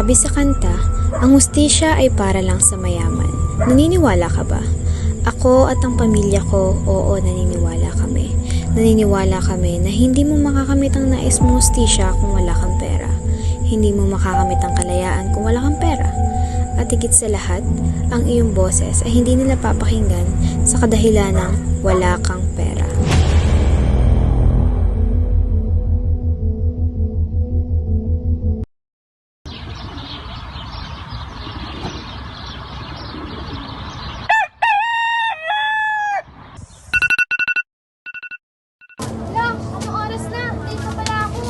Sabi sa kanta, ang hustisya ay para lang sa mayaman. Naniniwala ka ba? Ako at ang pamilya ko, oo, naniniwala kami. Naniniwala kami na hindi mo makakamit ang nais mong hustisya kung wala kang pera. Hindi mo makakamit ang kalayaan kung wala kang pera. At higit sa lahat, ang iyong boses ay hindi nila papakinggan sa kadahilan ng wala kang pera. Lang, anong oras na? Late na pala ako.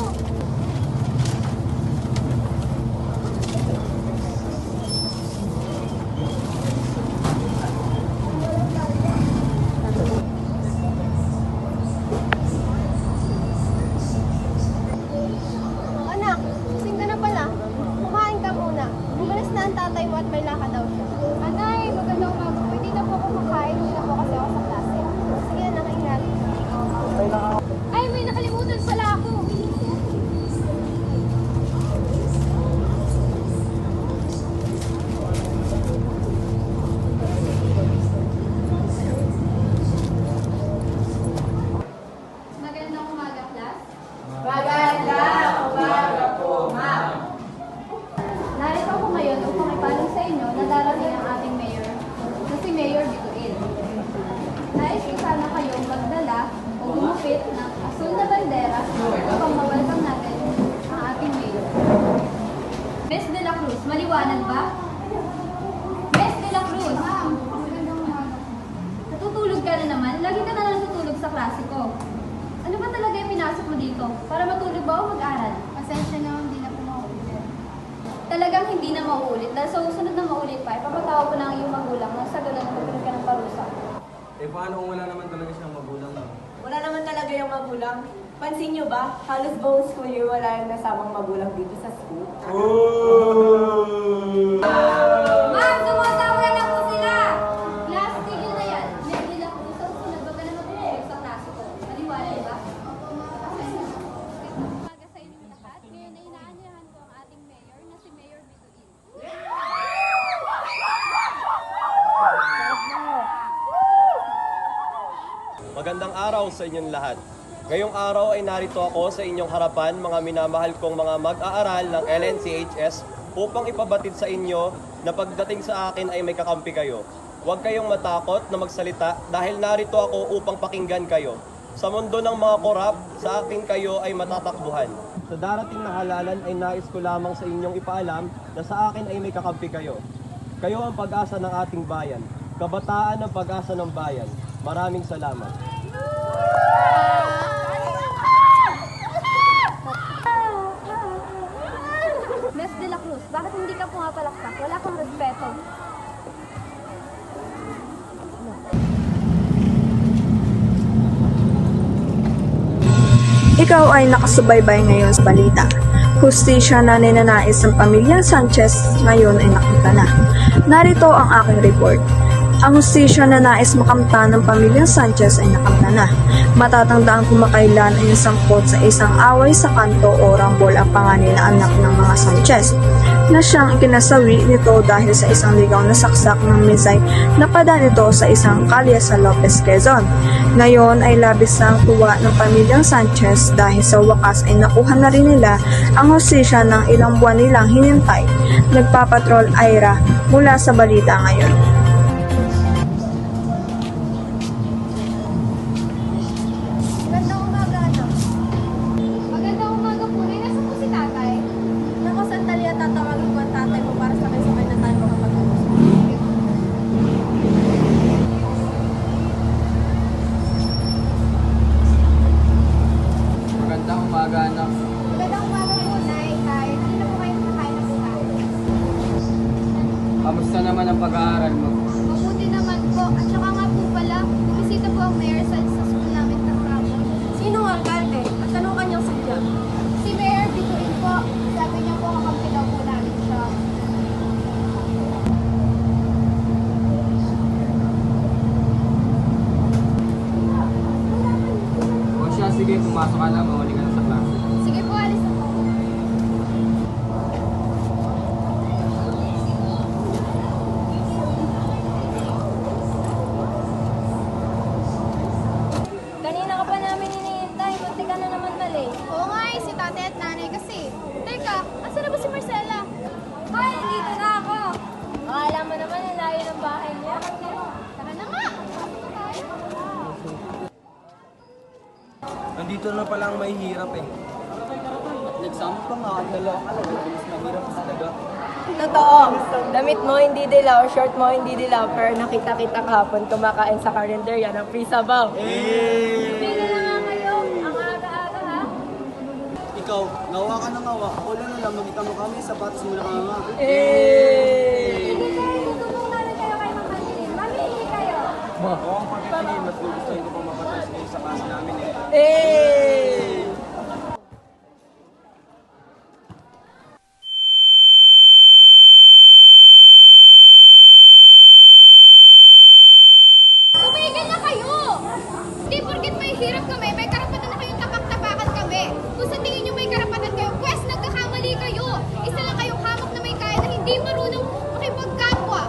Anak, gising ka na pala. Kumain ka muna. Bumalas na ang tatay mo at may lakad daw siya. Anay, magandang umaga. Pwede na po kumakain. Hindi na po kasi ako sa klase. Sige, anak, ingat. Ay, may nakalimutan pala ako. Magandang umaga, class. Narito ako ngayon upang ipaalam sa inyo na darating ang ating mayor na si Mayor Bituin. Nais ko sana kayong magdala o gumupit ng asul na bandera upang mawalkang natin ang ating mayor. Miss De La Cruz, maliwanag ba? Miss De La Cruz! Magandang umaga. Natutulog ka na naman? Lagi ka na lang natutulog sa klase ko. Ano ba talaga yung pinasok mo dito? Para matulog ba o mag-aral? Pasensya na, hindi na po mauulit. Talagang hindi na mauulit. Dahil sa susunod na maulit pa, ipapatawag ko na ang iyong magulang nang sa ganun magkaroon ka ng parusa. Eh paano kung wala naman talaga siyang magulang na? Wala naman talaga yung magulang. Pansin nyo ba? Halos buong school year wala yung nasamang magulang dito sa school. Ma'am, sumasawa na po sila! Class, tigil na yan. Miss De La Cruz, sa susunod ba ka na matulog sa klase ko? Maliwanag ba? Umaga sa inyong lahat. Ngayon ay inaanyahan ko ang ating mayor na si Mayor Bituin. Magandang araw sa inyong lahat. Ngayong araw ay narito ako sa inyong harapan, mga minamahal kong mga mag-aaral ng LNCHS upang ipabatid sa inyo na pagdating sa akin ay may kakampi kayo. Huwag kayong matakot na magsalita dahil narito ako upang pakinggan kayo. Sa mundo ng mga korap, sa akin kayo ay matatakbuhan. Sa darating na halalan ay nais ko lamang sa inyong ipaalam na sa akin ay may kakampi kayo. Kayo ang pag-asa ng ating bayan. Kabataan ang pag-asa ng bayan. Maraming salamat. Miss De La Cruz, bakit hindi ka pumapalakpak? Wala kang respeto. Ikaw ay nakasubaybay ngayon sa balita. Hustisya na ninanais ng pamilyang Sanchez ngayon ay nakita na. Narito ang aking report. Ang hustisya na nais makamtan ng pamilyang Sanchez ay nakamta na. Matatandaan kumakailan ay sangkot sa isang away sa kanto o rambol ang panganay na anak ng mga Sanchez na siyang ikinasawi nito dahil sa isang ligaw na saksak ng misay na padaan nito sa isang kalye sa Lopez, Quezon. Ngayon ay labis ang tuwa ng pamilyang Sanchez dahil sa wakas ay nakuha na rin nila ang hustisya ng ilang buwan nilang hinintay. Nagpapatrol Ira mula sa balita ngayon. Magandang umaga, anak. Magandang umaga po. Nasaan po si tatay? Naku, sandali at tatawagin ko ang tatay mo para sabay-sabay na tayo makapag-usap. Magandang umaga, anak. Magandang umaga po, Nay. Tay, hindi na po kayo kumakain ng buhay. Kamusta naman ang pag-aaral mo? Mabuti naman po. At saka nga po pala, bumisita po ang mayor sa school namin kahapon. Sino ang alkalde? At ano kanyang sadya? Si Mayor Bituin po. Sabi niya po kakampi daw po namin siya. O siya, sige, pumasok ka na, mawali ka na sa klase. Sige po, alis na po. ito na pala ang may hirap eh. Nag-exam pa nga, at nalaka lang, mabilis mahirap talaga. Totoo. Damit mo hindi dilaw, short mo hindi dilaw, pero nakita kita kahapon kumakain sa karinderya ng free sabaw. Bili na nga kayo. Ang aga-aga ha. Ikaw, ngawa ka na ngawa. Ako lang na lang, magkita mo kami, sapatos mo na ka nga. Hindi kayo, tutulungan na kayo kay Mang Kanilin. Mamili kayo. Oo, ang pagkakini, mas gusto ko pang mapatay sa class namin eh. Tumigil na kayo! Hindi porket may hirap kami, may karapatan na kayong tapak-tapakan kami. Kung sa tingin nyo may karapatan kayo, pwes nagkakamali kayo. Isa lang kayong hamak na may kaya na hindi marunong makipagkapwa.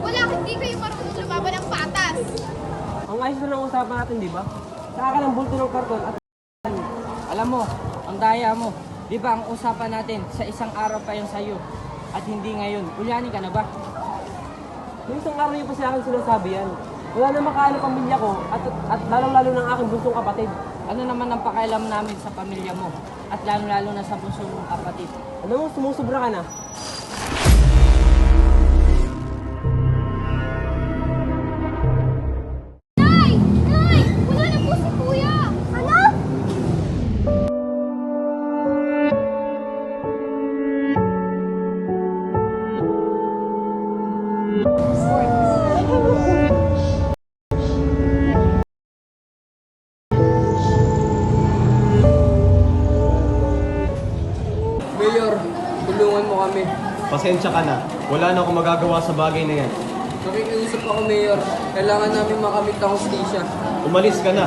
Wala, hindi kayo marunong lumaban ng patas. Ang ayos na ng usapan natin, di ba? Saka ka ng bulto ng karton at alam mo, ang daya mo. Di ba ang usapan natin, sa isang araw pa yan sa'yo at hindi ngayon. Ulyanin ka na ba? Yung isang araw yung pa sa akin sinasabi yan. Wala na makaano pamilya ko at lalong-lalo ng aking bunsong kapatid. Ano naman ang pakialam namin sa pamilya mo at lalong-lalo na sa bunsong mong kapatid? Ano mo, sumusubra ka na? Nay! Nay! Wala na po si Kuya! Ano? Mayor, tulungan mo kami. Pasensya ka na. Wala na akong magagawa sa bagay na yan. Nakikiusap ako, Mayor. Kailangan namin makamit ang hustisya. Umalis ka na.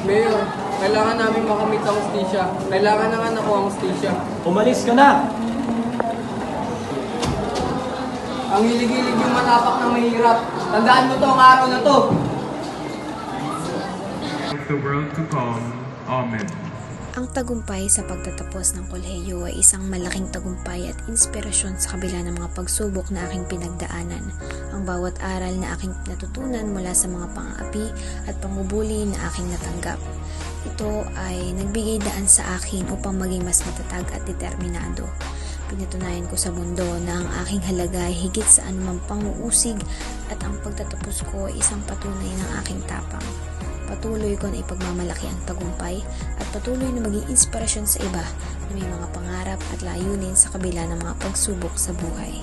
Mayor, kailangan namin makamit ang hustisya. Kailangan ng anak ko ang hustisya. Umalis ka na! Ang hilig-hilig yung matapak na mahirap. Tandaan mo to ang araw na to. of the world to come. Amen. Ang tagumpay sa pagtatapos ng kolehiyo ay isang malaking tagumpay at inspirasyon sa kabila ng mga pagsubok na aking pinagdaanan. Ang bawat aral na aking natutunan mula sa mga pang-aapi at pangubuli na aking natanggap. Ito ay nagbigay daan sa akin upang maging mas matatag at determinado. Pinatunayan ko sa mundo na ang aking halaga ay higit sa anumang panguusig at ang pagtatapos ko ay isang patunay ng aking tapang. Patuloy ko na ipagmamalaki ang tagumpay at patuloy na maging inspirasyon sa iba na may mga pangarap at layunin sa kabila ng mga pagsubok sa buhay.